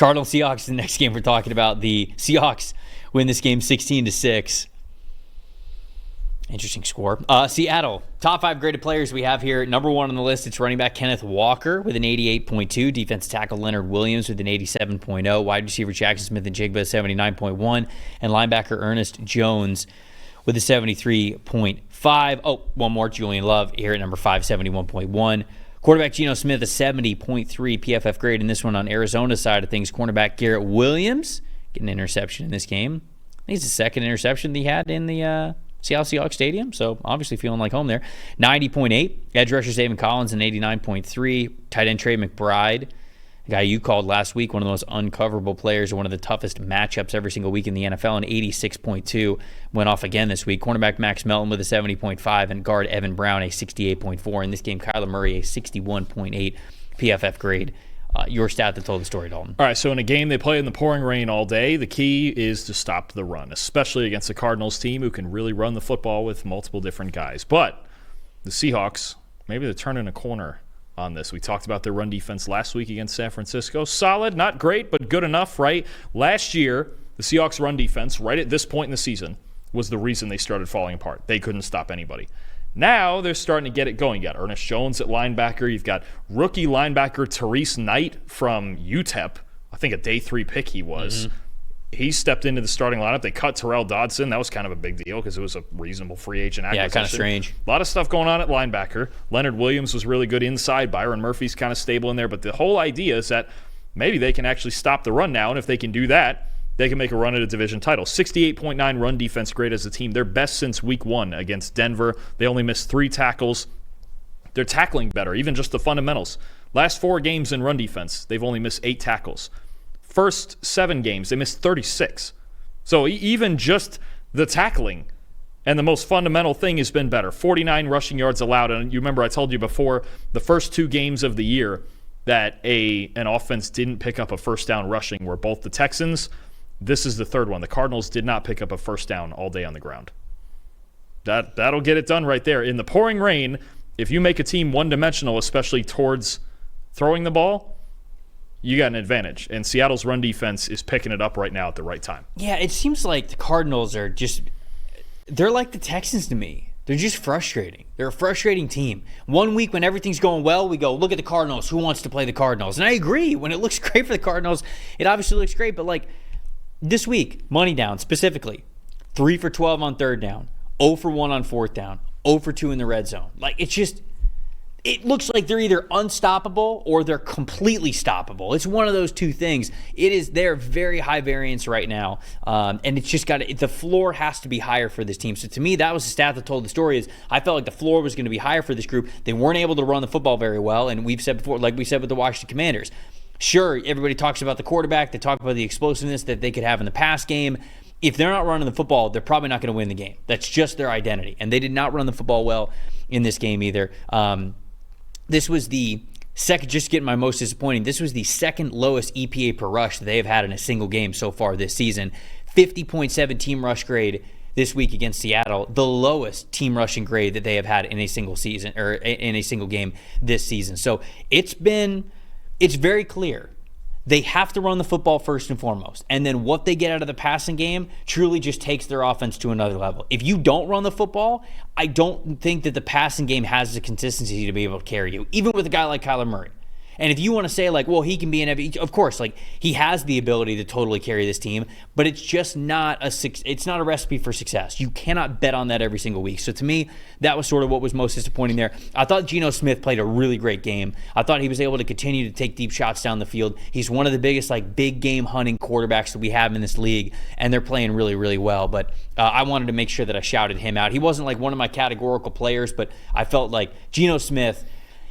Cardinals Seahawks is the next game we're talking about. The Seahawks win this game 16-6. Interesting score. Seattle, top 5 graded players we have here. Number 1 on the list, it's running back Kenneth Walker with an 88.2. Defensive tackle Leonard Williams with an 87.0. Wide receiver Jackson Smith and Jigba 79.1. And linebacker Ernest Jones with a 73.5. Oh, one more, Julian Love here at number 5, 71.1. Quarterback Geno Smith, a 70.3 PFF grade. In this one on Arizona's side of things, cornerback Garrett Williams getting an interception in this game. I think it's the second interception that he had in the Seattle Seahawks Stadium, so obviously feeling like home there. 90.8. Edge rusher David Collins, an 89.3. Tight end Trey McBride, a guy you called last week, one of the most uncoverable players, one of the toughest matchups every single week in the NFL, an 86.2. Went off again this week. Cornerback Max Melton with a 70.5, and guard Evan Brown, a 68.4. In this game, Kyler Murray, a 61.8 PFF grade. Your stat that told the story, Dalton. All right, so in a game they play in the pouring rain all day, the key is to stop the run, especially against the Cardinals team who can really run the football with multiple different guys. But the Seahawks, maybe they're turning a corner on this. We talked about their run defense last week against San Francisco. Solid, not great, but good enough, right? Last year, the Seahawks run defense, right at this point in the season, was the reason they started falling apart. They couldn't stop anybody. Now they're starting to get it going. You got Ernest Jones at linebacker. You've got rookie linebacker Therese Knight from UTEP. I think a day 3 pick he was. Mm-hmm. He stepped into the starting lineup. They cut Terrell Dodson. That was kind of a big deal because it was a reasonable free agent acquisition. Yeah, kind of strange. A lot of stuff going on at linebacker. Leonard Williams was really good inside. Byron Murphy's kind of stable in there. But the whole idea is that maybe they can actually stop the run now. And if they can do that, they can make a run at a division title. 68.9 run defense grade as a team. They're best since week 1 against Denver. They only missed 3 tackles. They're tackling better, even just the fundamentals. Last 4 games in run defense, they've only missed 8 tackles. First 7 games, they missed 36. So even just the tackling and the most fundamental thing has been better. 49 rushing yards allowed. And you remember I told you before, the first 2 games of the year that an offense didn't pick up a first down rushing were both the Texans. This is the third one. The Cardinals did not pick up a first down all day on the ground. That'll get it done right there. In the pouring rain, if you make a team one-dimensional, especially towards throwing the ball, you got an advantage. And Seattle's run defense is picking it up right now at the right time. Yeah, it seems like the Cardinals are they're like the Texans to me. They're just frustrating. They're a frustrating team. One week when everything's going well, we go, look at the Cardinals. Who wants to play the Cardinals? And I agree. When it looks great for the Cardinals, it obviously looks great. But like, this week, money down specifically, 3 for 12 on third down, 0 for 1 on fourth down, 0 for 2 in the red zone. Like, it looks like they're either unstoppable or they're completely stoppable. It's one of those two things. They're very high variance right now, and it's just the floor has to be higher for this team. So to me, that was the stat that told the story. Is I felt like the floor was going to be higher for this group. They weren't able to run the football very well, and we've said before, like we said with the Washington Commanders. Sure, everybody talks about the quarterback. They talk about the explosiveness that they could have in the pass game. If they're not running the football, they're probably not going to win the game. That's just their identity. And they did not run the football well in this game either. This was the second, just getting my most disappointing, this was the second lowest EPA per rush that they have had in a single game so far this season. 50.7 team rush grade this week against Seattle, the lowest team rushing grade that they have had in a single season or in a single game this season. So it's very clear. They have to run the football first and foremost. And then what they get out of the passing game truly just takes their offense to another level. If you don't run the football, I don't think that the passing game has the consistency to be able to carry you, even with a guy like Kyler Murray. And if you want to say, like, well, he can be of course, like, he has the ability to totally carry this team, but it's just not a recipe for success. You cannot bet on that every single week. So to me, that was sort of what was most disappointing there. I thought Geno Smith played a really great game. I thought he was able to continue to take deep shots down the field. He's one of the biggest, like, big game hunting quarterbacks that we have in this league, and they're playing really, really well. But I wanted to make sure that I shouted him out. He wasn't like one of my categorical players, but I felt like Geno Smith,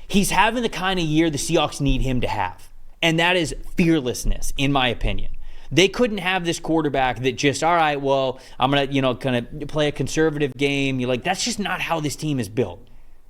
he's having the kind of year the Seahawks need him to have. And that is fearlessness, in my opinion. They couldn't have this quarterback that just, all right, well, I'm going to, kind of play a conservative game. You're like, that's just not how this team is built.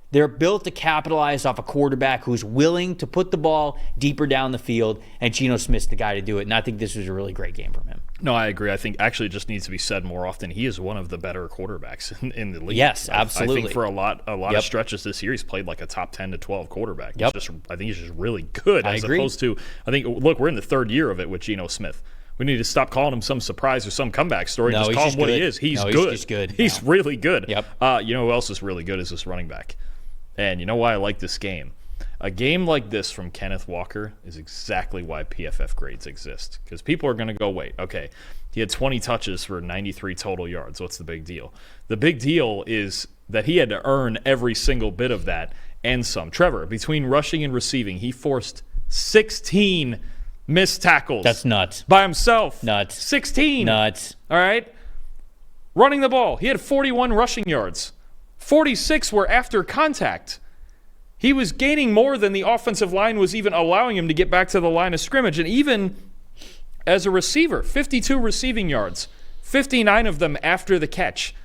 They're built to capitalize off a quarterback who's willing to put the ball deeper down the field, and Geno Smith's the guy to do it. And I think this was a really great game from him. No, I agree. I think actually it just needs to be said more often. He is one of the better quarterbacks in the league. Yes, absolutely. I think for a lot of stretches this year, he's played like a top 10 to 12 quarterback. I think he's just really good I agree. Opposed to, look, we're in the third year of it with Geno Smith. We need to stop calling him some surprise or some comeback story and just call him what he is. He's good. He's good. He's really good. Yep. You know who else is really good is this running back. And you know why I like this game? A game like this from Kenneth Walker is exactly why PFF grades exist. Because people are going to go, wait, okay, he had 20 touches for 93 total yards. What's the big deal? The big deal is that he had to earn every single bit of that and some. Trevor, between rushing and receiving, he forced 16 missed tackles. That's nuts. By himself. Nuts. 16. Nuts. All right? Running the ball, he had 41 rushing yards. 46 were after contact. He was gaining more than the offensive line was even allowing him to get back to the line of scrimmage. And even as a receiver, 52 receiving yards, 59 of them after the catch.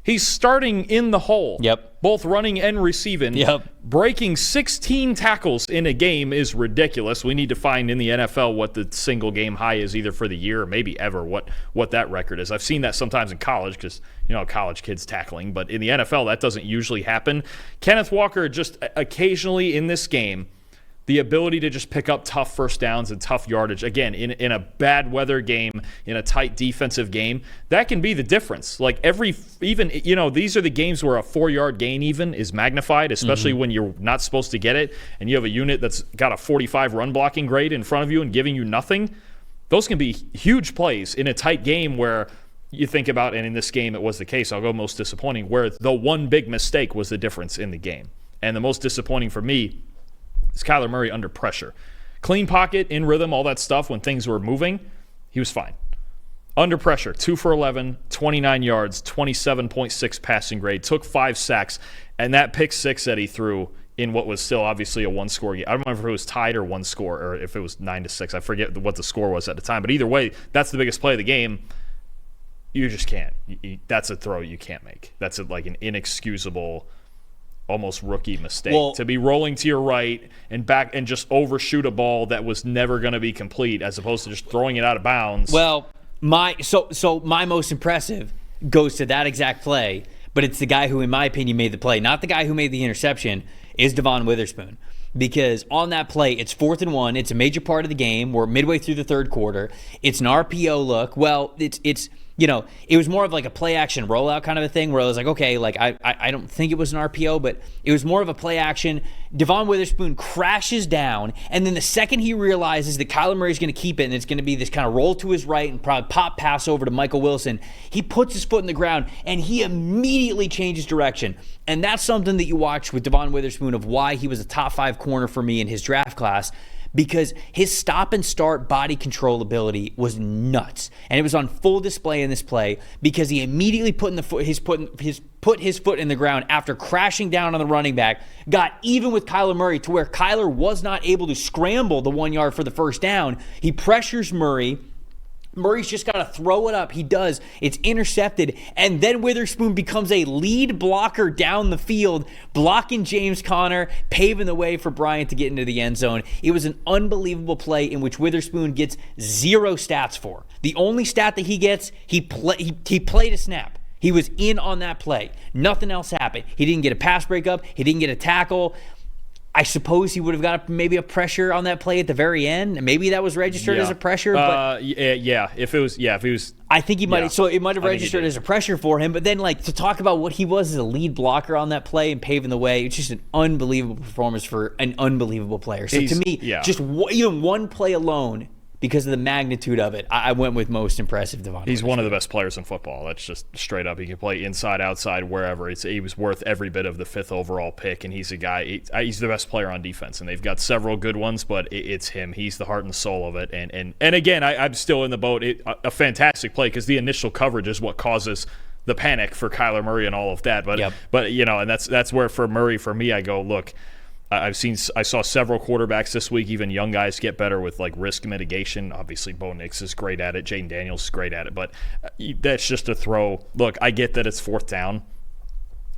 He's starting in the hole. Yep. Both running and receiving. Yep. Breaking 16 tackles in a game is ridiculous. We need to find in the NFL what the single game high is either for the year or maybe ever what that record is. I've seen that sometimes in college because, college kids tackling. But in the NFL, that doesn't usually happen. Kenneth Walker just occasionally in this game, the ability to just pick up tough first downs and tough yardage, again, in a bad weather game, in a tight defensive game, that can be the difference. Like these are the games where a 4-yard gain even is magnified, especially when you're not supposed to get it and you have a unit that's got a 45 run blocking grade in front of you and giving you nothing. Those can be huge plays in a tight game where you think about, and in this game it was the case, I'll go most disappointing, where the one big mistake was the difference in the game. And the most disappointing for me is Kyler Murray under pressure. Clean pocket, in rhythm, all that stuff when things were moving, he was fine. Under pressure, 2 for 11, 29 yards, 27.6 passing grade, took 5 sacks, and that pick 6 that he threw in what was still obviously a one-score game. I don't remember if it was tied or one score, or if it was 9-6. I forget what the score was at the time. But either way, that's the biggest play of the game. You just can't. That's a throw you can't make. That's like an inexcusable, almost rookie mistake, to be rolling to your right and back and just overshoot a ball that was never going to be complete, as opposed to just throwing it out of bounds. Well, my most impressive goes to that exact play, but it's the guy who, in my opinion, made the play, not the guy who made the interception, is Devon Witherspoon. Because on that play, it's 4th and 1. It's a major part of the game. We're midway through the third quarter. It's an RPO look. Well, it's it was more of like a play action rollout kind of a thing where I was like, okay, like I don't think it was an RPO, but it was more of a play action. Devon Witherspoon crashes down, and then the second he realizes that Kyler Murray's going to keep it and it's going to be this kind of roll to his right and probably pop pass over to Michael Wilson, he puts his foot in the ground and he immediately changes direction. And that's something that you watch with Devon Witherspoon of why he was a top 5 corner for me in his draft class, because his stop and start body control ability was nuts. And it was on full display in this play because he immediately put his foot in the ground after crashing down on the running back, got even with Kyler Murray to where Kyler was not able to scramble the 1 yard for the first down. He pressures Murray. Murray's just got to throw it up. He does. It's intercepted. And then Witherspoon becomes a lead blocker down the field, blocking James Conner, paving the way for Bryant to get into the end zone. It was an unbelievable play in which Witherspoon gets 0 stats for. The only stat that he gets, he played a snap. He was in on that play. Nothing else happened. He didn't get a pass breakup. He didn't get a tackle. I suppose he would have got maybe a pressure on that play at the very end. Maybe that was registered as a pressure. But if it was, I think he might. Yeah. So it might have registered as a pressure for him. But then, to talk about what he was as a lead blocker on that play and paving the way, it's just an unbelievable performance for an unbelievable player. So to me, just even one play alone, because of the magnitude of it, I went with most impressive Devon. He's one of the best players in football. That's just straight up. He can play inside, outside, wherever. He was worth every bit of the 5th overall pick, and he's a guy. He's the best player on defense, and they've got several good ones, but it's him. He's the heart and soul of it. And again, I'm still in the boat. A fantastic play because the initial coverage is what causes the panic for Kyler Murray and all of that. But and that's where for Murray, for me, I go, look, I saw several quarterbacks this week, even young guys, get better with risk mitigation. Obviously, Bo Nix is great at it. Jaden Daniels is great at it. But that's just a throw. Look, I get that it's 4th down.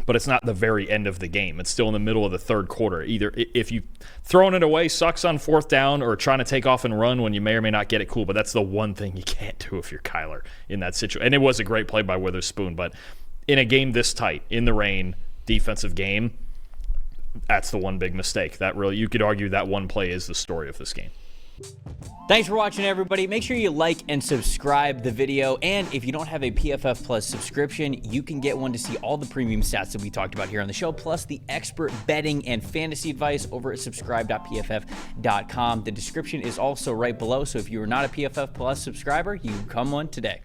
but it's not the very end of the game. It's still in the middle of the third quarter. Either if you throwing it away sucks on fourth down or trying to take off and run when you may or may not get it, cool, but that's the one thing you can't do if you're Kyler in that situation. And it was a great play by Witherspoon, but in a game this tight, in the rain, defensive game, that's the one big mistake. That really, you could argue that one play is the story of this game. Thanks for watching, everybody. Make sure you like and subscribe the video. And if you don't have a PFF Plus subscription, you can get one to see all the premium stats that we talked about here on the show, plus the expert betting and fantasy advice over at subscribe.pff.com. The description is also right below. So if you are not a PFF Plus subscriber, you can become one today.